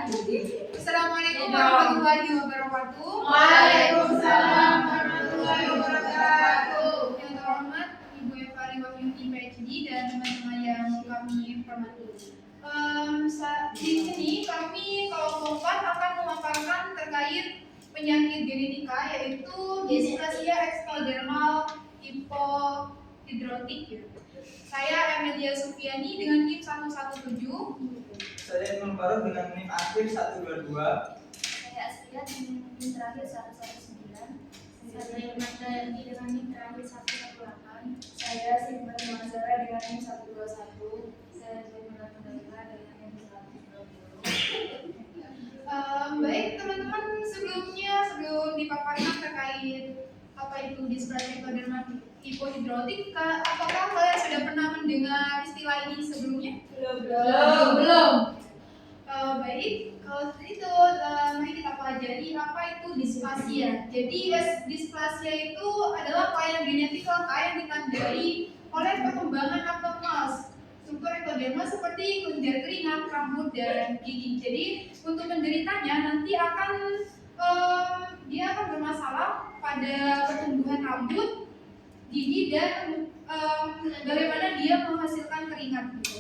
Assalamualaikum warahmatullahi wabarakatuh. Waalaikumsalam warahmatullahi wabarakatuh. Yang terhormat Ibu Eva Wahyuni PhD dan teman-teman yang kami hormati. Di sini kami kelompok 4 akan memaparkan terkait penyakit genetika yaitu displasia ektodermal hipohidrotik. Saya Amelia Sufiani dengan NIM 117. Saya Ibnu Faruk dengan NIM akhir 122. Saya Aslia dengan NIM terakhir 119. Saya Irmanda dengan NIM terakhir 118. Saya Simpan Mazara dengan NIM 121. Saya Jaimala Mundaira dengan NIM 120. Baik teman-teman, sebelum dipaparkan terkait apa itu displasia ektodermal hipohidrotik, apakah kalian sudah pernah mendengar istilah ini sebelumnya? Belum. Baik, kalau seperti itu, mari kita pelajari apa itu displasia. Jadi displasia itu adalah kelainan genetik langka yang ditandai oleh perkembangan abnormal struktur ektoderma seperti kelenjar keringat, rambut, dan gigi. Jadi untuk penderitanya nanti dia akan bermasalah pada pertumbuhan rambut, gigi, dan bagaimana dia menghasilkan keringat gitu.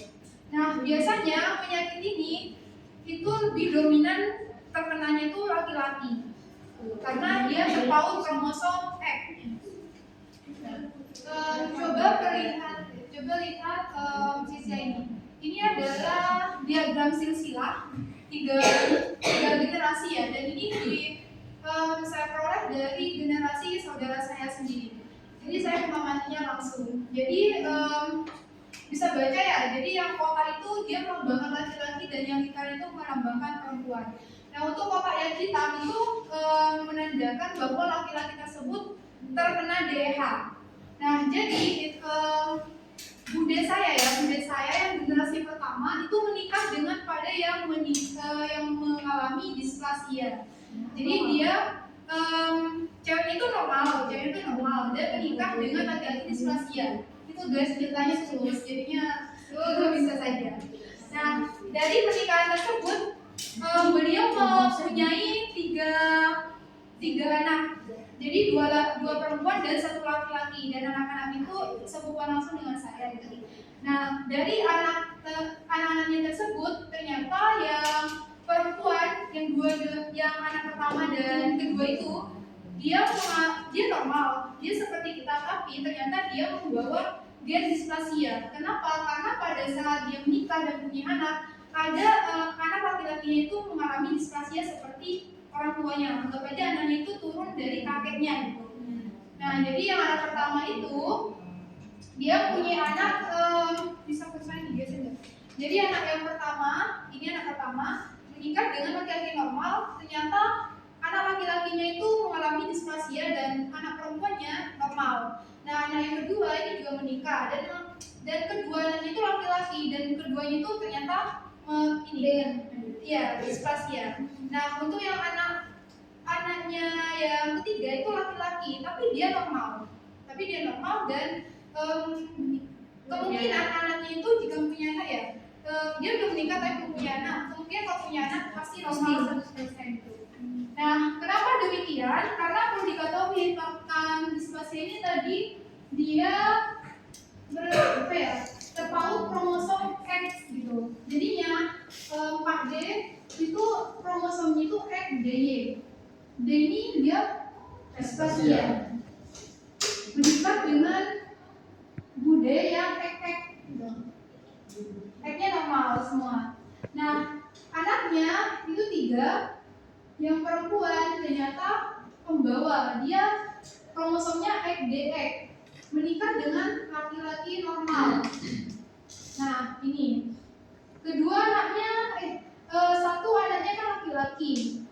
Nah, biasanya penyakit ini itu lebih dominan terkenanya itu laki-laki karena dia terpaut kromosom X. Coba lihat sisi ini. Ini adalah diagram silsilah tiga generasi ya, dan ini saya peroleh dari generasi saudara saya sendiri. Jadi saya memahaminya langsung. Jadi bisa baca ya. Jadi yang kotak itu dia melambangkan laki-laki dan yang hitam itu melambangkan perempuan. Nah, untuk kotak yang hitam itu menandakan bahwa laki-laki tersebut terkena DH. Nah, jadi bude saya yang generasi pertama itu menikah dengan pada yang mengalami displasia. Jadi dia cewek itu normal, dia menikah dengan laki-laki displasia. Itu guys ceritanya tulus, jadinya bisa saja. Nah, dari pernikahan tersebut beliau mempunyai tiga anak. Jadi dua perempuan dan 1 laki-laki, dan anak-anak itu sepupuan langsung dengan saya gitu. Nah, dari anak-anaknya tersebut ternyata yang perempuan yang anak pertama dan kedua itu dia normal, dia seperti kita, tapi ternyata dia membawa gen displasia. Kenapa? Karena pada saat dia menikah dan punya anak, ada anak laki-lakinya itu mengalami displasia seperti orang tuanya. Anggap aja anaknya itu turun dari kakeknya gitu. Nah, jadi yang anak pertama itu dia punya anak bisa pesan digeser. Jadi anak pertama menikah dengan laki-laki normal, ternyata anak laki-lakinya itu mengalami displasia dan anak perempuannya normal. Nah, anak yang kedua ini juga menikah dan kedua anaknya itu laki-laki dan keduanya itu ternyata displasia. Nah, untuk yang anaknya yang ketiga itu laki-laki, tapi dia normal dan kemungkinan anaknya itu jika punya anak ya, dia udah menikah tapi belum punya anak, kemungkinan kalau punya anak pasti normal 100% itu. Nah, kenapa demikian? Karena perlu diketahui tentang displasia ini tadi dia terpaut kromosom X gitu. Jadinya 4D itu kromosomnya itu XDY. D ini dia displasia. Menikah dengan bude yang X gitu. X-nya normal semua. Nah, anaknya itu 3. Yang perempuan ternyata pembawa, dia kromosomnya XDX, menikah dengan laki-laki normal. Nah, ini kedua anaknya, satu anaknya kan laki-laki.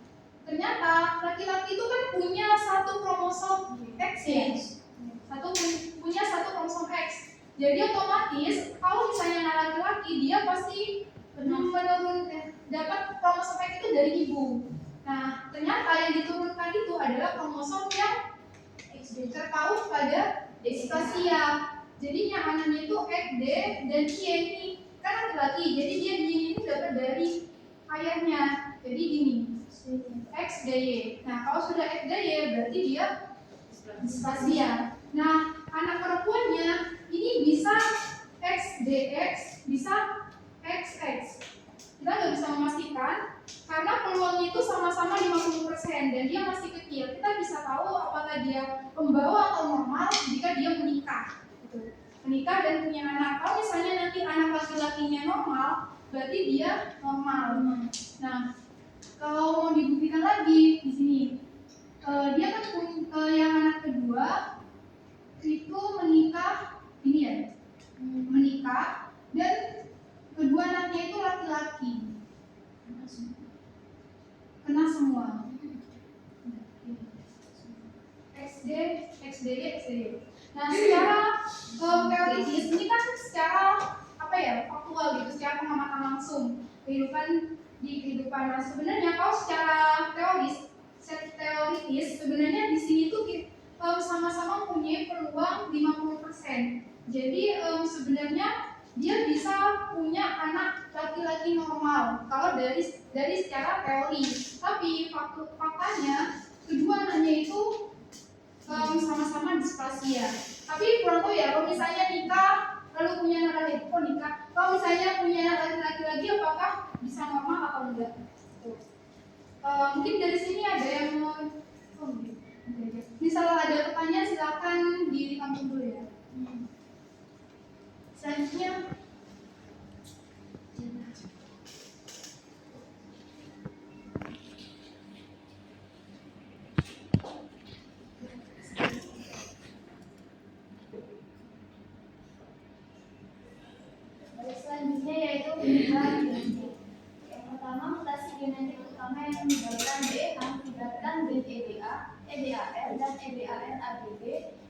Ternyata laki-laki itu kan punya 1 kromosom X ya, punya 1 kromosom X. Jadi otomatis kalau misalnya anak laki-laki dia pasti dapat kromosom X itu dari ibu. Nah, ternyata yang diturunkan itu adalah kromosom yang terpaut pada displasia. Jadinya anaknya itu XD dan Y ini kan laki-laki. Jadi dia ini dapat dari ayahnya. Jadi gini, X DY. Nah, kalau sudah X DY berarti dia displasia. Nah, anak perempuannya ini bisa X DX, bisa XX. Kita nggak bisa memastikan karena peluangnya itu sama-sama 50% dan dia masih kecil. Kita bisa tahu apakah dia pembawa atau normal jika dia menikah. Gitu. Menikah dan punya anak. Kalau misalnya nanti anak laki-lakinya normal, berarti dia normal. Nah, kalau mau dibuktikan lagi di sini, dia kan yang anak kedua itu menikah, ini ya, menikah dan kedua anaknya itu laki-laki, kena semua. XD, XDY, XDY. Nah, secara teoritis ini kan secara apa ya, faktual gitu, secara pengamatan langsung kehidupan. Nah, sebenarnya kalau secara teoritis sebenarnya di sini tuh sama-sama mempunyai peluang 50%. Jadi sebenarnya dia bisa punya anak laki-laki normal kalau dari secara teori. Tapi faktanya kedua anaknya itu sama-sama displasia. Tapi kurang tahu ya, kalau misalnya nikah lalu punya anak laki-laki, nikah. Kalau misalnya punya anak laki-laki lagi, apakah bisa normal atau enggak? Mungkin dari sini ada yang mau, misalnya ada pertanyaan silakan ditampung dulu ya. Selanjutnya, selanjutnya yaitu perubahan genetik. Yang pertama, mutasi genetik utama yang menyebabkan DH mengakibatkan gen EDA, EDAR, dan EBAR-ABB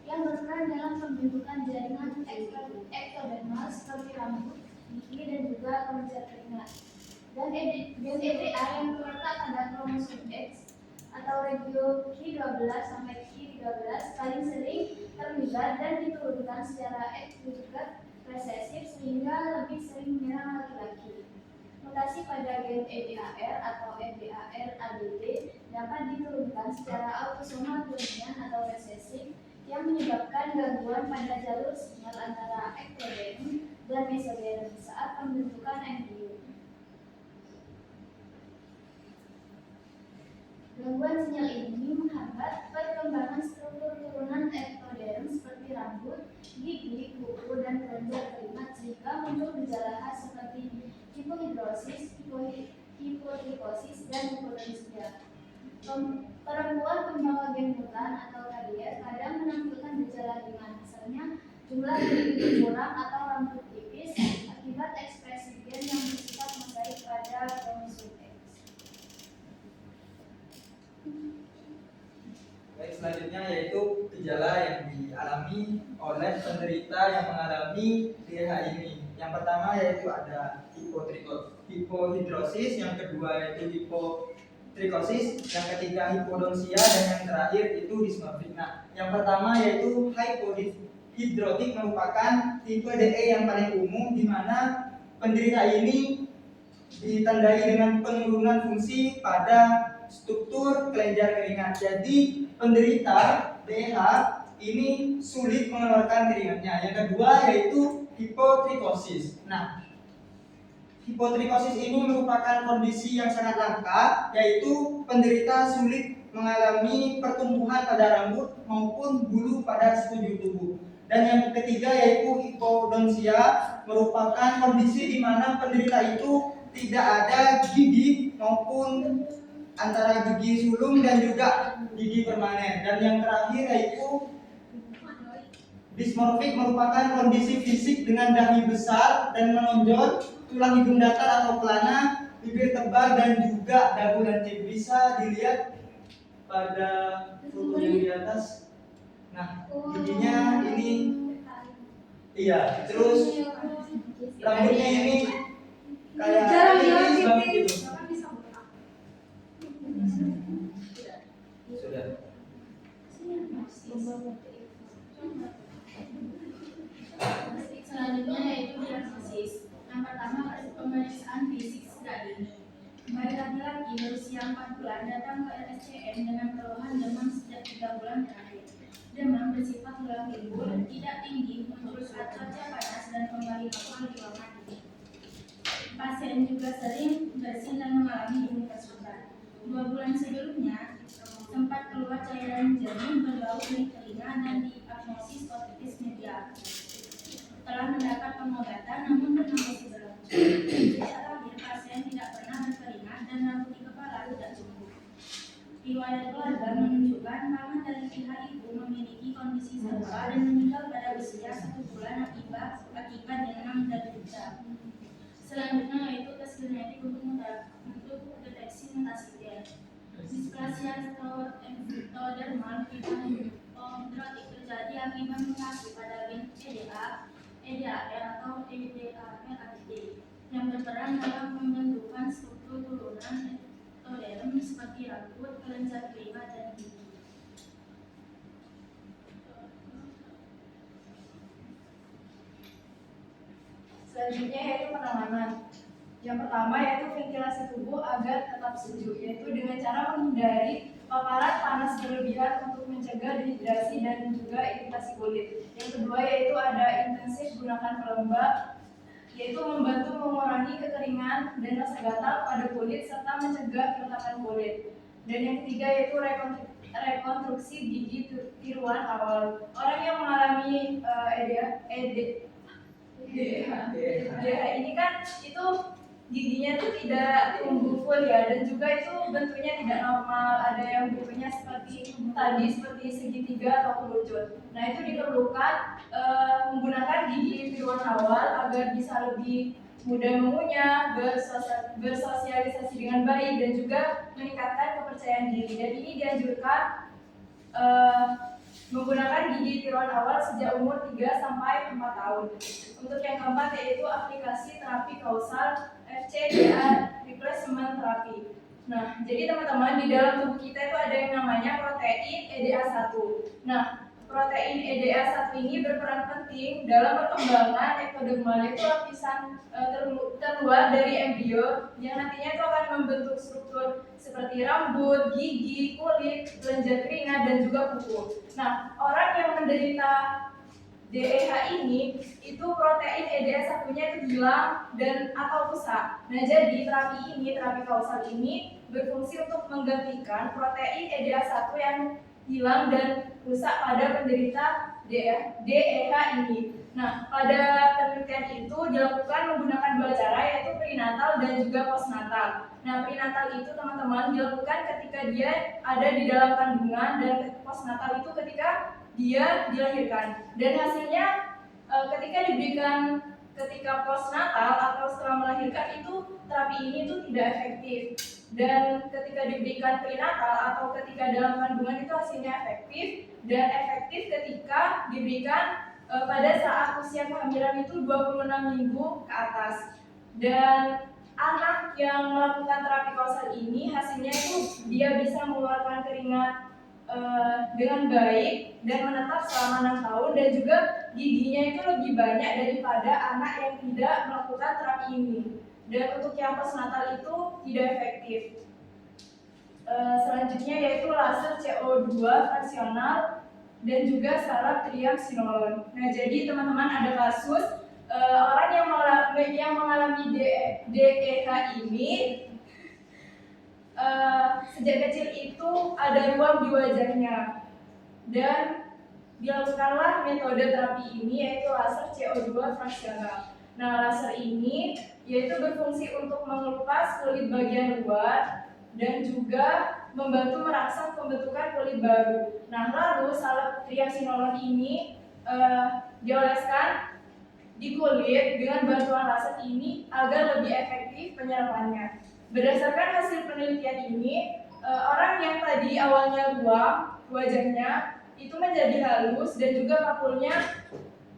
yang berperan dalam pembentukan jaringan ektodermal seperti rambut, gigi, dan juga kelenjar keringat. Dan gen EDA yang terletak pada kromosom X atau regio Q12 sampai Q13 paling sering terlibat dan diturunkan secara X juga resesif sehingga lebih sering menyerang laki-laki. Mutasi pada gen EBAR atau EBAR-ABB dapat diturunkan secara autosomal dominan atau resesif yang menyebabkan gangguan pada jalur sinyal antara ektoderm dan mesoderm saat pembentukan embrio. Gangguan sinyal ini menghambat perkembangan struktur turunan ektoderm seperti rambut, gigi, kuku, dan kelenjar keringat sehingga muncul gejala khas seperti hipohidrosis, hipotrikosis, dan hipotensia. Perempuan pembawa gen mutan atau karier kadang menampilkan gejala ringan, misalnya jumlah gigi kurang atau rambut tipis akibat ekspresi gen yang bersifat mosaik pada kromosom X. Baik, selanjutnya yaitu gejala yang dialami oleh penderita yang mengalami DH ini. Yang pertama yaitu ada hipohidrosis, yang kedua yaitu hipotrikosis, yang ketiga hipodonsia, dan yang terakhir itu dismorfik. Nah, yang pertama yaitu hypohidrotik merupakan tipe DE yang paling umum di mana penderita ini ditandai dengan penurunan fungsi pada struktur kelenjar keringat. Jadi penderita DH ini sulit mengeluarkan keringatnya. Yang kedua yaitu hipotrikosis. Nah, hipotrikosis ini merupakan kondisi yang sangat langka, yaitu penderita sulit mengalami pertumbuhan pada rambut maupun bulu pada sekujur tubuh. Dan yang ketiga yaitu hipodonsia, merupakan kondisi di mana penderita itu tidak ada gigi maupun antara gigi sulung dan juga gigi permanen. Dan yang terakhir yaitu dismorfik, merupakan kondisi fisik dengan dahi besar dan menonjol, tulang hidung datar atau pelana, bibir tebal, dan juga dagu lancip. Bisa dilihat pada foto yang di atas. Nah, giginya ini, iya, terus rambutnya ini kayak tipis banget gitu. Sudah. Selanjutnya yaitu diagnosis. Yang pertama pemeriksaan fisik secara ini. Baik laki-laki harus berusia 4 bulan datang ke RSCM dengan keluhan demam sejak 3 bulan terakhir. Demam bersifat ulang timbul, tidak tinggi, muncul saat cuaca panas dan kembali normal di ruang mandi. Pasien juga sering bersin dan mengalami imunitas rendah. 2 bulan sebelumnya sempat keluar cairan jernih berbau di telinga dan diagnosis otitis media. Setelah mendapat pengobatan namun belum masih berlanjut. Sejak terakhir pasien tidak pernah berkeringat dan rambut di kepala tidak tumbuh. Riwayat keluarga menunjukkan paman dari pihak ibu memiliki kondisi serupa dan meninggal pada usia 1 bulan akibat demam dan buta. Selanjutnya yaitu tes genetik untuk deteksi mutasi gen. Displasia ectodermal hidrotik terjadi akibat mutasi pada gen EDAR atau EDARAD yang berperan dalam pembentukan struktur turunan ectoderm seperti rambut, kelenjar telinga, dan gigi. Selanjutnya yaitu penanganan. Yang pertama yaitu ventilasi tubuh agar tetap sejuk, yaitu dengan cara menghindari paparan panas berlebihan untuk mencegah dehidrasi dan juga iritasi kulit. Yang kedua yaitu ada intensif gunakan pelembab, yaitu membantu mengurangi kekeringan dan rasa gatal pada kulit serta mencegah keretakan kulit. Dan yang ketiga yaitu rekonstruksi gigi tiruan awal. Orang yang mengalami DEH ini kan itu giginya tuh tidak tumbuh full ya, dan juga itu bentuknya tidak normal, ada yang bentuknya seperti tadi seperti segitiga atau kerucut. Nah itu diperlukan menggunakan gigi tiruan awal agar bisa lebih mudah mengunyah, bersosialisasi dengan baik, dan juga meningkatkan kepercayaan diri. Dan ini dianjurkan menggunakan gigi tiruan awal sejak umur 3-4 tahun. Untuk yang keempat yaitu aplikasi terapi kausal FCDA replacement terapi. Nah, jadi teman-teman di dalam tubuh kita itu ada yang namanya protein EDA1. Nah, protein EDA1 ini berperan penting dalam perkembangan ectodermal, yaitu lapisan terluar dari embrio yang nantinya itu akan membentuk struktur seperti rambut, gigi, kulit, kelenjar telinga, dan juga kuku. Nah, orang yang menderita DEH ini itu protein EDA1-nya itu hilang dan atau rusak. Nah, jadi terapi kausal ini berfungsi untuk menggantikan protein EDA1 yang hilang dan rusak pada penderita DEH ini. Nah, pada penelitian itu dilakukan menggunakan 2 cara, yaitu prenatal dan juga postnatal. Nah, prenatal itu teman-teman dilakukan ketika dia ada di dalam kandungan, dan postnatal itu ketika dia dilahirkan. Dan hasilnya ketika postnatal atau setelah melahirkan itu terapi ini itu tidak efektif. Dan ketika diberikan prenatal atau ketika dalam kandungan itu hasilnya efektif, dan efektif ketika diberikan pada saat usia kehamilan itu 26 minggu ke atas. Dan anak yang melakukan terapi kausal ini hasilnya itu dia bisa mengeluarkan keringat dengan baik dan menetap selama 6 tahun, dan juga giginya itu lebih banyak daripada anak yang tidak melakukan terapi ini. Dan untuk yang postnatal itu tidak efektif. Selanjutnya yaitu laser CO2 fraksional dan juga saraf triamcinolon. Nah, jadi teman-teman ada kasus orang yang mengalami DEH ini sejak kecil itu ada ruam di wajahnya, dan dilakukanlah metode terapi ini yaitu laser CO2 fraksional. Nah, laser ini yaitu berfungsi untuk mengelupas kulit bagian luar dan juga membantu merangsang pembentukan kulit baru. Nah, lalu saraf triamcinolon ini dioleskan di kulit dengan bantuan laser ini agar lebih efektif penyerapannya. Berdasarkan hasil penelitian ini, orang yang tadi awalnya ruam wajahnya itu menjadi halus dan juga papulnya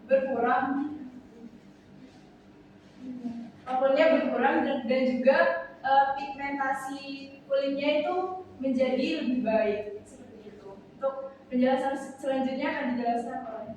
berkurang. Dan juga pigmentasi kulitnya itu menjadi lebih baik, seperti itu. Untuk penjelasan selanjutnya akan dijelaskan oleh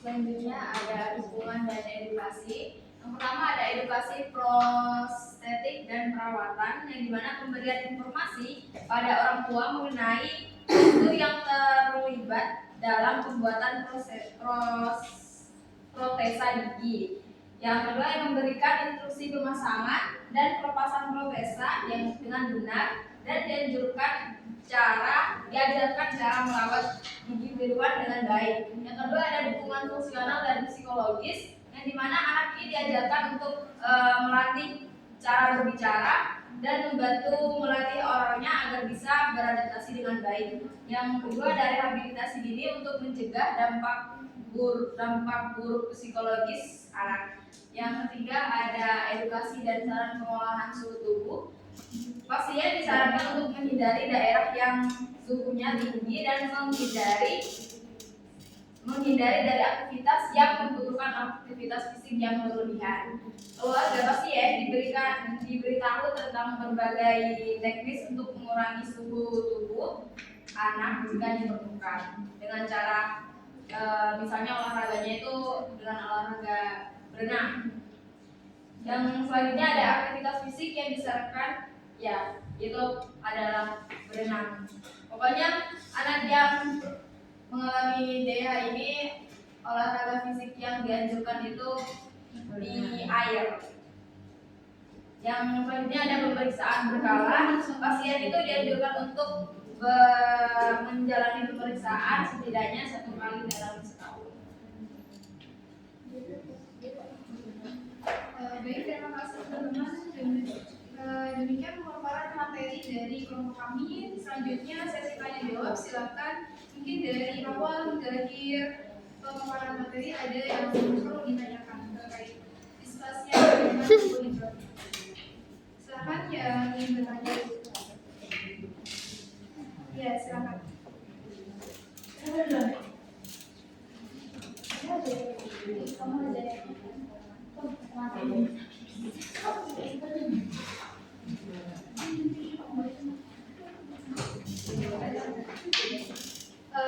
Selanjutnya ada dukungan dan edukasi. Yang pertama ada edukasi prostetik dan perawatan, yang dimana pemberian informasi pada orang tua mengenai itu yang terlibat dalam pembuatan protesa gigi. Yang kedua yang memberikan instruksi pemasangan dan pelepasan protesa yang dengan benar, dan diajarkan cara merawat gigi biruan dengan baik. Yang kedua ada dukungan fungsional dan psikologis, yang dimana anak ini diajarkan untuk melatih cara berbicara dan membantu melatih oralnya agar bisa beradaptasi dengan baik. Yang kedua ada rehabilitasi dini untuk mencegah dampak buruk psikologis anak. Yang ketiga ada edukasi dan saran pengolahan suhu tubuh. Pasien disarankan untuk menghindari daerah yang suhunya tinggi dan menghindari dari aktivitas yang membutuhkan aktivitas fisik yang berlebihan. Keluarga pasien diberitahu tentang berbagai teknis untuk mengurangi suhu tubuh anak jika diperlukan dengan cara misalnya olahraganya itu dengan olahraga berenang. Yang selanjutnya ada aktivitas fisik yang disarankan, ya itu adalah berenang. Pokoknya anak yang mengalami DH ini olahraga fisik yang dianjurkan itu di air. Yang selanjutnya ada pemeriksaan berkala. Pasien itu dianjurkan untuk menjalani pemeriksaan setidaknya 1 kali dalam setahun. Baik, terima kasih teman-teman. Demikian pemaparan materi dari kelompok kami. Selanjutnya sesi tanya jawab. Silakan, mungkin dari awal hingga akhir pemaparan materi ada yang perlu ditanyakan terkait diskusinya dengan hidrotik. Silakan yang ingin bertanya. Ya, silakan.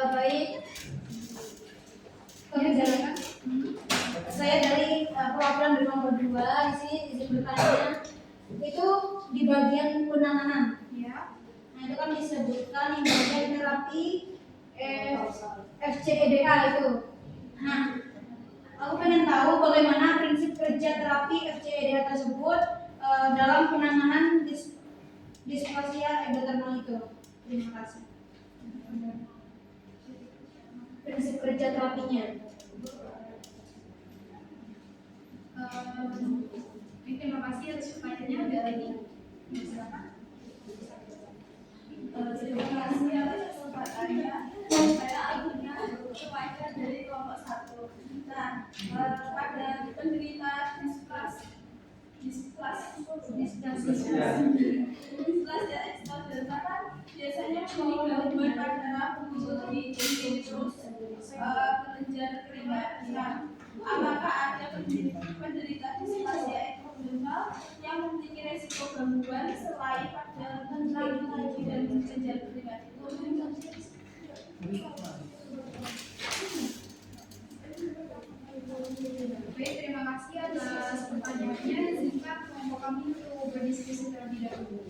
Baik, Ya, silakan. saya dari perwakilan dari nomor 2 di sini izin bertanya. Itu di bagian penanganan. Ya. Nah itu kan disebutkan yang bagian terapi FCEDA itu. Nah, aku pengen tahu bagaimana prinsip kerja terapi FCEDA tersebut dalam penanganan displasia endodermal itu. Terima kasih. Prinsip kerja terapinya. Terima kasih atas pertanyaannya. Ada lagi? Silakan. Terima kasih atas kesempatannya. Saya akhirnya pelajar dari kelompok 1. Nah, pada penderita displasia ekstodermal kan biasanya memiliki gangguan pada pembuluh di terus kelenjar keringat. Nah, apakah ada penderita displasia ekstodermal yang memiliki resiko gangguan selain pada pembuluh dan kelenjar keringat itu? Baik, terima kasih atas pertanyaannya. Izinkan kelompok kami untuk berdiskusi terlebih dahulu.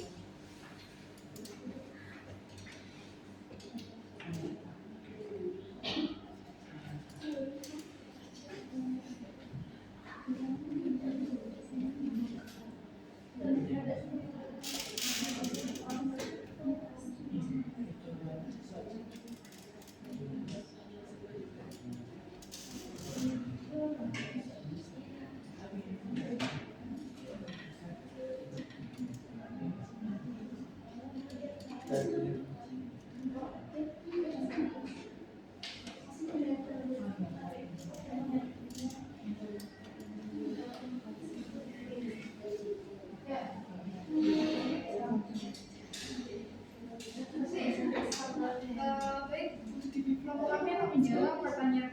Baik, kelompok kami akan menjawab pertanyaan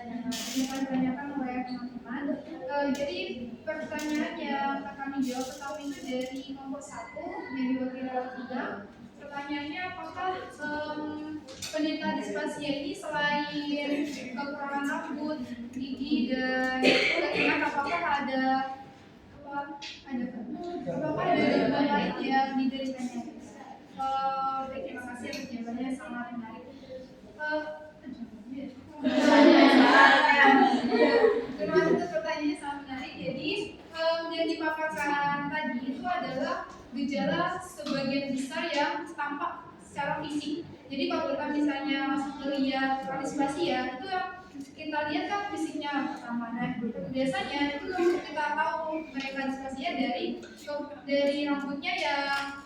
yang telah ditanyakan oleh teman-teman. Jadi pertanyaan yang akan kami jawab pertama itu dari kelompok 1 yang diwakili oleh 3. Pertanyaannya apakah penderita displasia ini selain kekurangan rambut, gigi dan telinga, apakah ada gangguan lain yang dideritanya? Baik, terima kasih atas jawabannya, sangat menarik. Terima kasih atas pertanyaannya, sangat menarik. Jadi yang dipaparkan tadi itu adalah gejala sebagian besar yang tampak secara fisik. Jadi kalau kita misalnya melihat displasia itu yang kita lihat kan fisiknya pertama. Nah, biasanya itu kita tahu mereka displasia dari rambutnya yang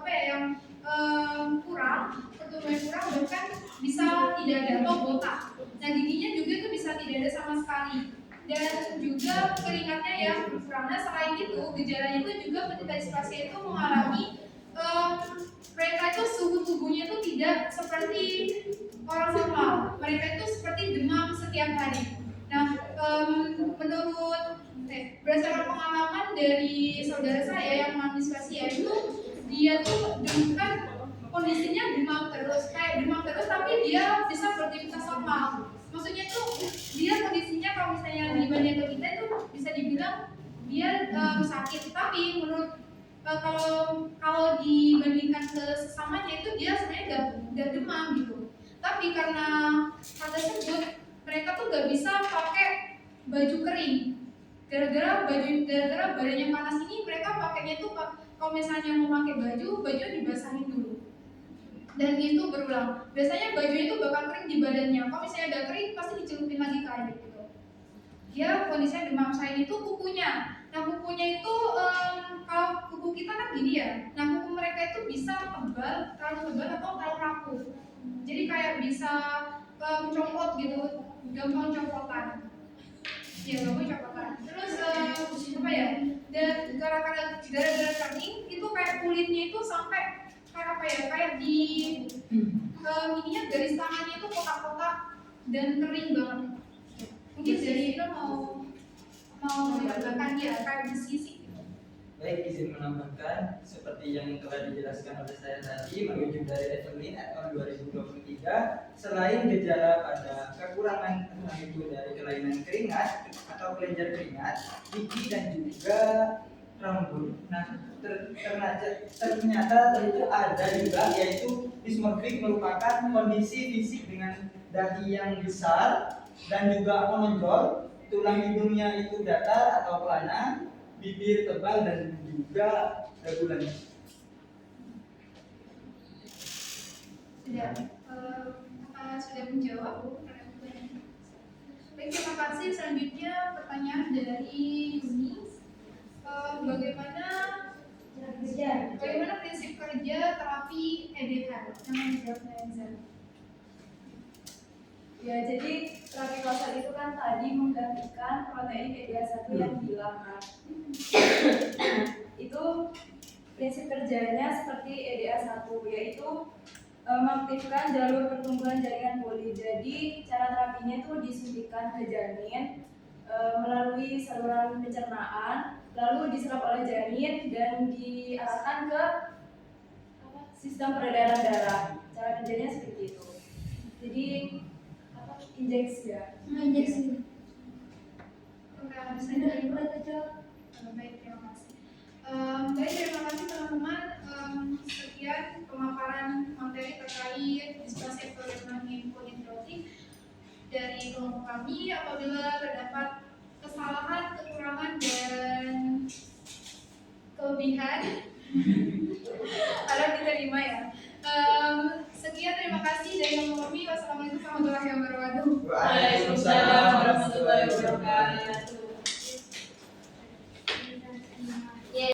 yang kurang, pertumbuhan kurang, bahkan bisa tidak ada atau botak. Nah, giginya juga itu bisa tidak ada sama sekali. Dan juga keringatnya yang berkurang. Nah, selain itu gejalanya itu juga penderita displasia itu mengalami mereka itu suhu tubuhnya itu tidak seperti orang normal. Mereka itu seperti demam setiap hari. Nah, menurut berdasarkan pengalaman dari saudara saya yang mengalami displasia itu, dia tuh kan kondisinya demam terus, tapi dia bisa beraktivitas normal. Maksudnya tuh dia kondisinya kalau misalnya dibanding ke kita itu bisa dibilang dia sakit, tapi menurut kalau dibandingkan ke sesamanya itu dia sebenarnya gak demam gitu. Tapi karena hal tersebut mereka tuh gak bisa pakai baju kering. Gara-gara badannya panas ini mereka pakainya tuh kalau misalnya mau pakai baju dibasahin dulu. Dan itu berulang. Biasanya baju itu bakal kering di badannya. Kalau misalnya udah kering pasti dicelupin lagi ke air gitu. Dia kondisinya demam. Selain itu kukunya. Nah, kukunya itu kalau kuku kita kan gini ya. Nah, kuku mereka itu bisa terlalu tebal atau terlalu rapuh. Jadi kayak bisa mencopot gitu, gampang copotan. Ya, gampang copotan. Terus Dan gara-gara kering itu kayak kulitnya itu sampai kayak di ininya garis tangannya itu kotak-kotak dan kering banget. Mungkin dari itu mau menambahkan dia kayak besi sih. Baik, izin menambahkan seperti yang telah dijelaskan oleh saya tadi, merujuk dari Evelyn tahun 2023, selain gejala pada kekurangan entah itu dari kelainan keringat atau kelenjar keringat, gigi dan juga rambut. Nah, ternyata itu ada juga, yaitu dysmorphic merupakan kondisi fisik dengan dahi yang besar dan juga menonjol, tulang hidungnya itu datar atau pelana, bibir tebal dan juga dagu lancip. Sudah menjawab. Baik, terima kasih. Selanjutnya pertanyaan dari Yuni. Bagaimana prinsip kerja terapi EDH? Yang menjawabnya Enza. Ya, jadi terapi kausal itu kan tadi menggantikan protein EDH1 yang hilang kan. Itu prinsip kerjanya seperti EDH1, yaitu mengaktifkan jalur pertumbuhan jaringan poli. Jadi cara terapinya itu disuntikan ke janin melalui saluran pencernaan, lalu diserap oleh janin dan diarahkan ke sistem peredaran darah. Cara kerjanya seperti itu. Jadi injeksi ya. Injeksi. Baik, terima kasih. Terima kasih teman-teman. Sekian pemaparan materi terkait displasia ektodermal polidrotik dari kelompok kami. Apabila terdapat kesalahan, kekurangan dan kelebihan, harap diterima ya. Sekian, terima kasih dari kelompok kami. Wassalamualaikum warahmatullahi wabarakatuh. Waalaikumsalam.